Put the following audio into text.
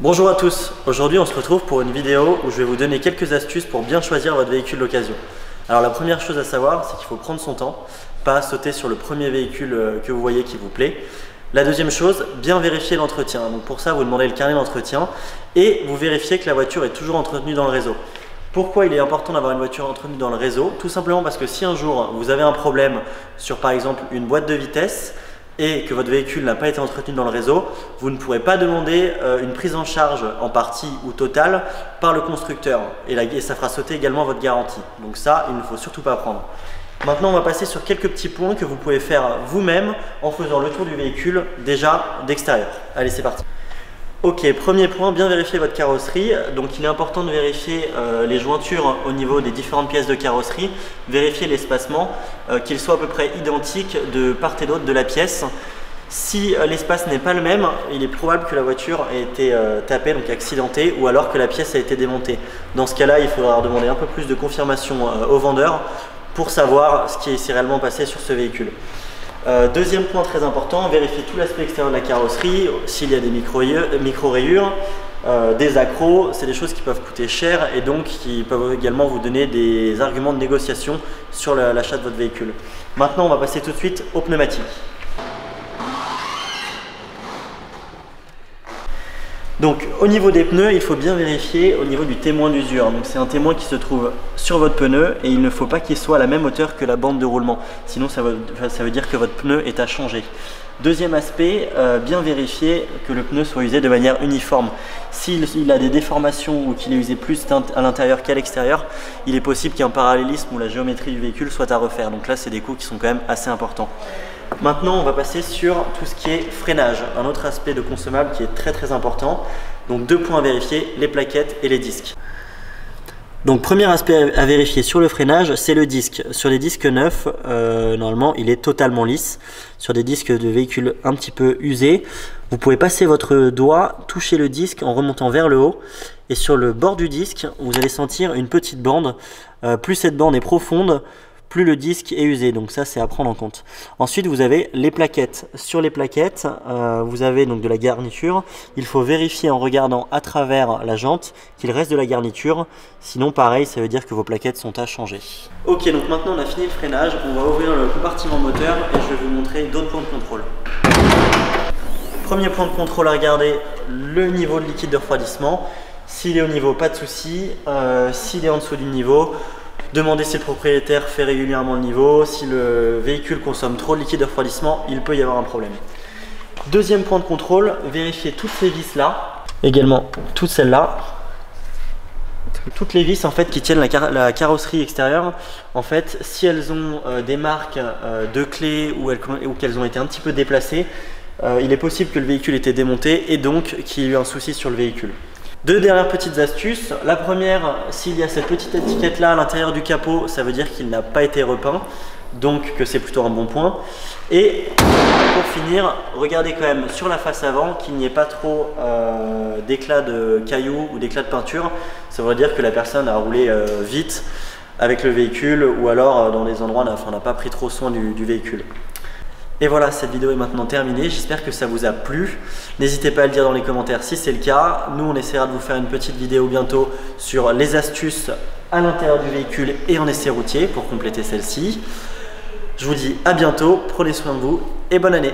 Bonjour à tous, aujourd'hui on se retrouve pour une vidéo où je vais vous donner quelques astuces pour bien choisir votre véhicule d'occasion. Alors la première chose à savoir, c'est qu'il faut prendre son temps, pas sauter sur le premier véhicule que vous voyez qui vous plaît. La deuxième chose, bien vérifier l'entretien. Donc pour ça, vous demandez le carnet d'entretien et vous vérifiez que la voiture est toujours entretenue dans le réseau. Pourquoi il est important d'avoir une voiture entretenue dans le réseau? Tout simplement parce que si un jour vous avez un problème sur par exemple une boîte de vitesse, et que votre véhicule n'a pas été entretenu dans le réseau, vous ne pourrez pas demander une prise en charge en partie ou totale par le constructeur et ça fera sauter également votre garantie. Donc ça, il ne faut surtout pas prendre. Maintenant, on va passer sur quelques petits points que vous pouvez faire vous-même en faisant le tour du véhicule déjà d'extérieur. Allez, c'est parti. Ok, premier point, bien vérifier votre carrosserie. Donc il est important de vérifier les jointures au niveau des différentes pièces de carrosserie, vérifier l'espacement, qu'ils soient à peu près identiques de part et d'autre de la pièce. Si l'espace n'est pas le même, il est probable que la voiture ait été tapée, donc accidentée, ou alors que la pièce a été démontée. Dans ce cas-là, il faudra demander un peu plus de confirmation au vendeur pour savoir ce qui s'est réellement passé sur ce véhicule. Deuxième point très important, vérifier tout l'aspect extérieur de la carrosserie, s'il y a des micro-rayures, des accros, c'est des choses qui peuvent coûter cher et donc qui peuvent également vous donner des arguments de négociation sur l'achat de votre véhicule. Maintenant, on va passer tout de suite aux pneumatiques. Donc au niveau des pneus, il faut bien vérifier au niveau du témoin d'usure. Donc c'est un témoin qui se trouve sur votre pneu et il ne faut pas qu'il soit à la même hauteur que la bande de roulement. Sinon ça veut dire que votre pneu est à changer. Deuxième aspect, bien vérifier que le pneu soit usé de manière uniforme. S'il a des déformations ou qu'il est usé plus à l'intérieur qu'à l'extérieur, il est possible qu'il y ait un parallélisme où la géométrie du véhicule soit à refaire. Donc là c'est des coûts qui sont quand même assez importants. Maintenant, on va passer sur tout ce qui est freinage, un autre aspect de consommable qui est très important. Donc deux points à vérifier, les plaquettes et les disques. Donc premier aspect à vérifier sur le freinage, c'est le disque. Sur les disques neufs, normalement il est totalement lisse. Sur des disques de véhicules un petit peu usés, vous pouvez passer votre doigt, toucher le disque en remontant vers le haut. Et sur le bord du disque, vous allez sentir une petite bande. Plus cette bande est profonde, plus le disque est usé, donc ça c'est à prendre en compte. Ensuite vous avez les plaquettes. Sur les plaquettes, vous avez donc de la garniture. Il faut vérifier en regardant à travers la jante qu'il reste de la garniture. Sinon pareil, ça veut dire que vos plaquettes sont à changer. Ok, donc maintenant on a fini le freinage. On va ouvrir le compartiment moteur et je vais vous montrer d'autres points de contrôle. Premier point de contrôle à regarder, le niveau de liquide de refroidissement. S'il est au niveau, pas de souci. S'il est en dessous du niveau, demandez si le propriétaire fait régulièrement le niveau. Si le véhicule consomme trop de liquide de refroidissement, il peut y avoir un problème. Deuxième point de contrôle, vérifiez toutes ces vis là, également toutes celles-là. Toutes les vis en fait qui tiennent la carrosserie extérieure, en fait si elles ont des marques de clés ou qu'elles ont été un petit peu déplacées, il est possible que le véhicule ait été démonté et donc qu'il y ait eu un souci sur le véhicule. Deux dernières petites astuces. La première, s'il y a cette petite étiquette là à l'intérieur du capot, ça veut dire qu'il n'a pas été repeint, donc que c'est plutôt un bon point. Et pour finir, regardez quand même sur la face avant qu'il n'y ait pas trop d'éclats de cailloux ou d'éclats de peinture. Ça veut dire que la personne a roulé vite avec le véhicule ou alors dans des endroits où on n'a pas pris trop soin du véhicule. Et voilà, cette vidéo est maintenant terminée. J'espère que ça vous a plu. N'hésitez pas à le dire dans les commentaires si c'est le cas. Nous, on essaiera de vous faire une petite vidéo bientôt sur les astuces à l'intérieur du véhicule et en essai routier pour compléter celle-ci. Je vous dis à bientôt, prenez soin de vous et bonne année.